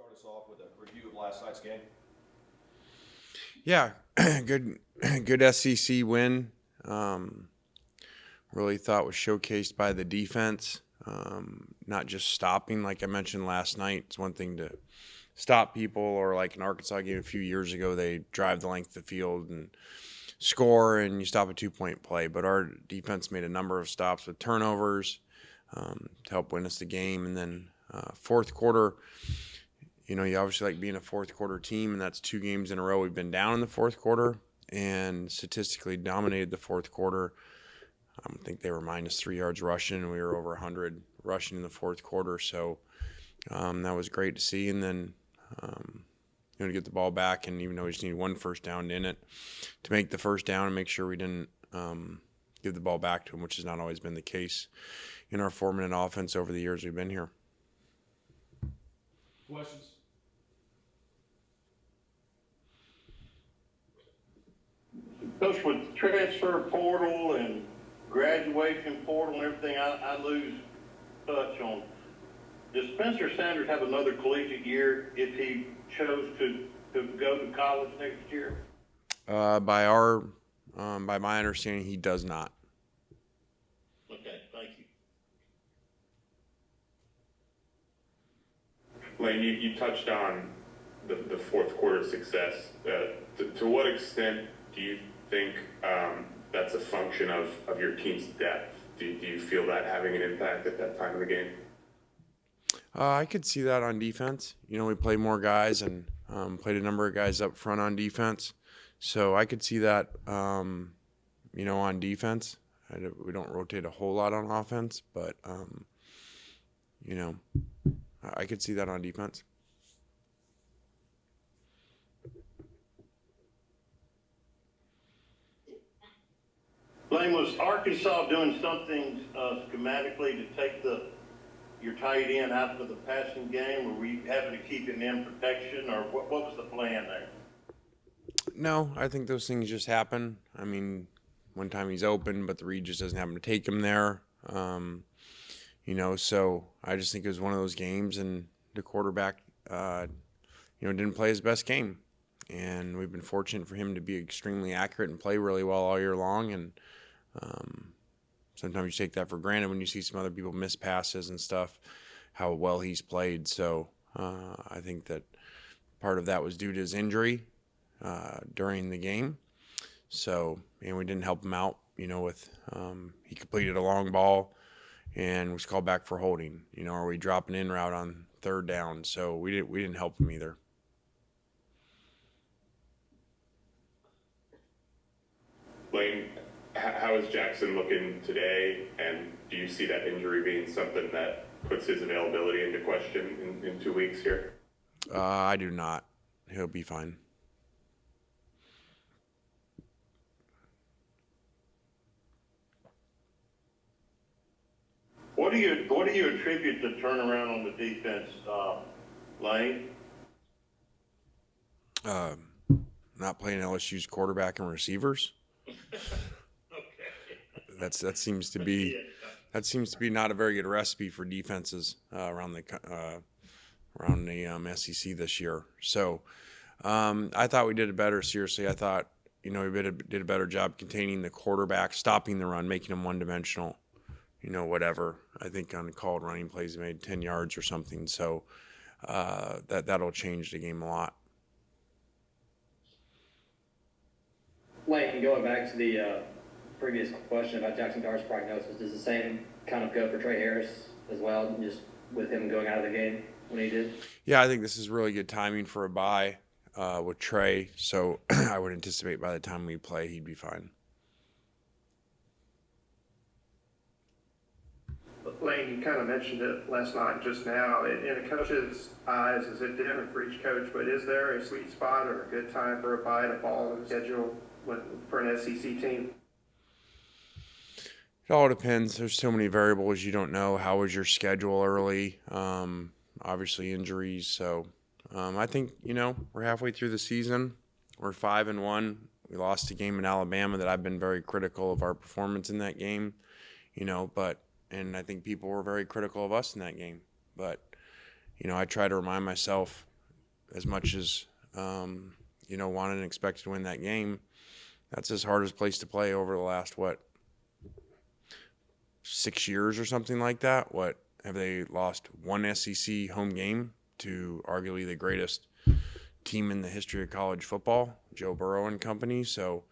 Start us off with a review of last night's game. Yeah, good SEC win. Really thought was showcased by the defense, not just stopping. Like I mentioned last night, it's one thing to stop people, or like an Arkansas game a few years ago, they drive the length of the field and score, and you stop a 2-point play. But our defense made a number of stops with turnovers to help win us the game. And then fourth quarter, you obviously like being a fourth quarter team, and that's 2 games in a row we've been down in the fourth quarter and statistically dominated the fourth quarter. I think they were -3 yards rushing, and we were over 100 rushing in the fourth quarter. So that was great to see. And then, to get the ball back, and even though we just needed 1 first down in it, to make the first down and make sure we didn't give the ball back to them, which has not always been the case in our 4-minute offense over the years we've been here. Questions? Coach, with transfer portal and graduation portal and everything, I lose touch on. Does Spencer Sanders have another collegiate year if he chose to go to college next year? By my understanding, he does not. Okay, thank you. Lane, you touched on the fourth quarter success. To what extent do you think that's a function of your team's depth? Do you feel that having an impact at that time of the game? I could see that on defense. We played more guys and played a number of guys up front on defense. So I could see that, on defense. We don't rotate a whole lot on offense, but, I could see that on defense. Lane, was Arkansas doing something schematically to take your tight end out of the passing game? Or were you having to keep him in protection, or what was the plan there? No, I think those things just happen. I mean, one time he's open, but the read just doesn't happen to take him there. So I just think it was one of those games, and the quarterback, didn't play his best game. And we've been fortunate for him to be extremely accurate and play really well all year long. And sometimes you take that for granted when you see some other people miss passes and stuff, how well he's played. So I think that part of that was due to his injury during the game. So, and we didn't help him out, with he completed a long ball and was called back for holding, or we drop an in route on third down. So we didn't help him either. Lane, how is Jackson looking today, and do you see that injury being something that puts his availability into question in 2 weeks here? I do not. He'll be fine. What do you attribute the turnaround on the defense, Lane? Not playing LSU's quarterback and receivers. Okay. That seems to be not a very good recipe for defenses around the SEC this year. So I thought we did it better. Seriously, I thought we did a better job containing the quarterback, stopping the run, making him one-dimensional. Whatever. I think on called running plays, he made 10 yards or something. So that'll change the game a lot. Lane, going back to the previous question about Jackson Dart's prognosis, does the same kind of go for Trey Harris as well, just with him going out of the game when he did? Yeah, I think this is really good timing for a bye with Trey. So I would anticipate by the time we play, he'd be fine. Lane, you kind of mentioned it last night just now. In a coach's eyes, is it different for each coach, but is there a sweet spot or a good time for a bye to fall in the schedule for an SEC team? It all depends. There's so many variables you don't know. How was your schedule early? Obviously injuries. So I think, we're halfway through the season. We're 5-1. We lost a game in Alabama that I've been very critical of our performance in that game, and I think people were very critical of us in that game. But, I try to remind myself, as much as, wanted and expected to win that game, that's his hardest place to play over the last, 6 years or something like that? What, have they lost one SEC home game to arguably the greatest team in the history of college football, Joe Burrow and company? So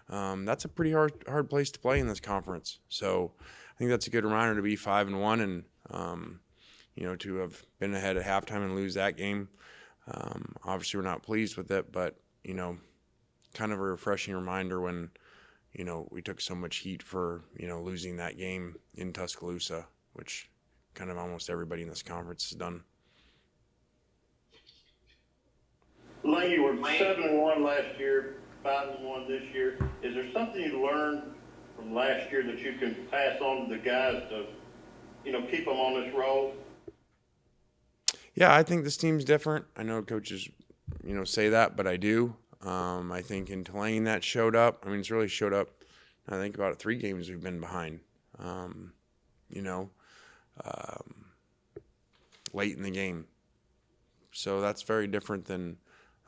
that's a pretty hard place to play in this conference. So I think that's a good reminder to be 5-1 and, to have been ahead at halftime and lose that game. Obviously, we're not pleased with it, but, kind of a refreshing reminder when, we took so much heat for, losing that game in Tuscaloosa, which kind of almost everybody in this conference has done. Lane, you were 7-1 last year, 5-1 this year. Is there something you learned from last year that you can pass on to the guys to, keep them on this road? Yeah, I think this team's different. I know coaches, say that, but I do. I think in Tulane that showed up. I mean, it's really showed up, I think, about 3 games we've been behind, late in the game. So that's very different than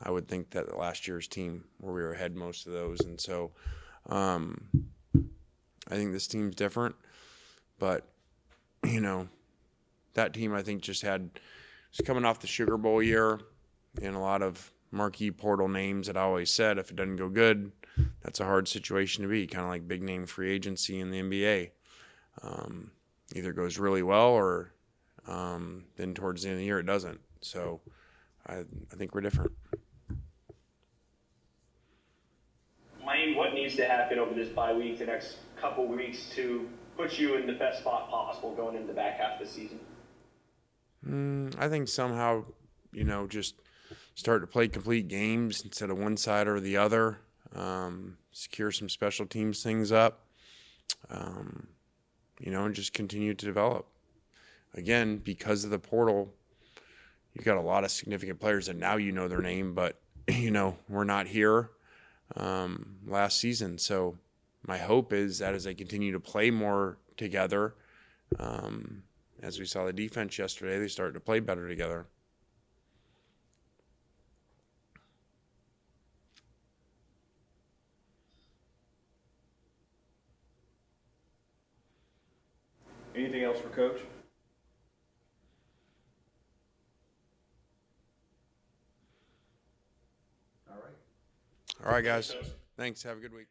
I would think that last year's team where we were ahead most of those. And so I think this team's different. But, that team I think was coming off the Sugar Bowl year and a lot of marquee portal names that I always said if it doesn't go good, that's a hard situation to be, kind of like big name free agency in the NBA. Either goes really well or then towards the end of the year it doesn't. So I think we're different. Lane, what needs to happen over this bye week, the next couple weeks, to put you in the best spot possible going into the back half of the season? I think somehow, just start to play complete games instead of one side or the other. Secure some special teams things up, and just continue to develop. Again, because of the portal, you've got a lot of significant players that now their name, but, we're not here last season. So my hope is that as they continue to play more together, as we saw the defense yesterday, they start to play better together. Anything else for Coach? All right. All right, guys. Thanks. Have a good week.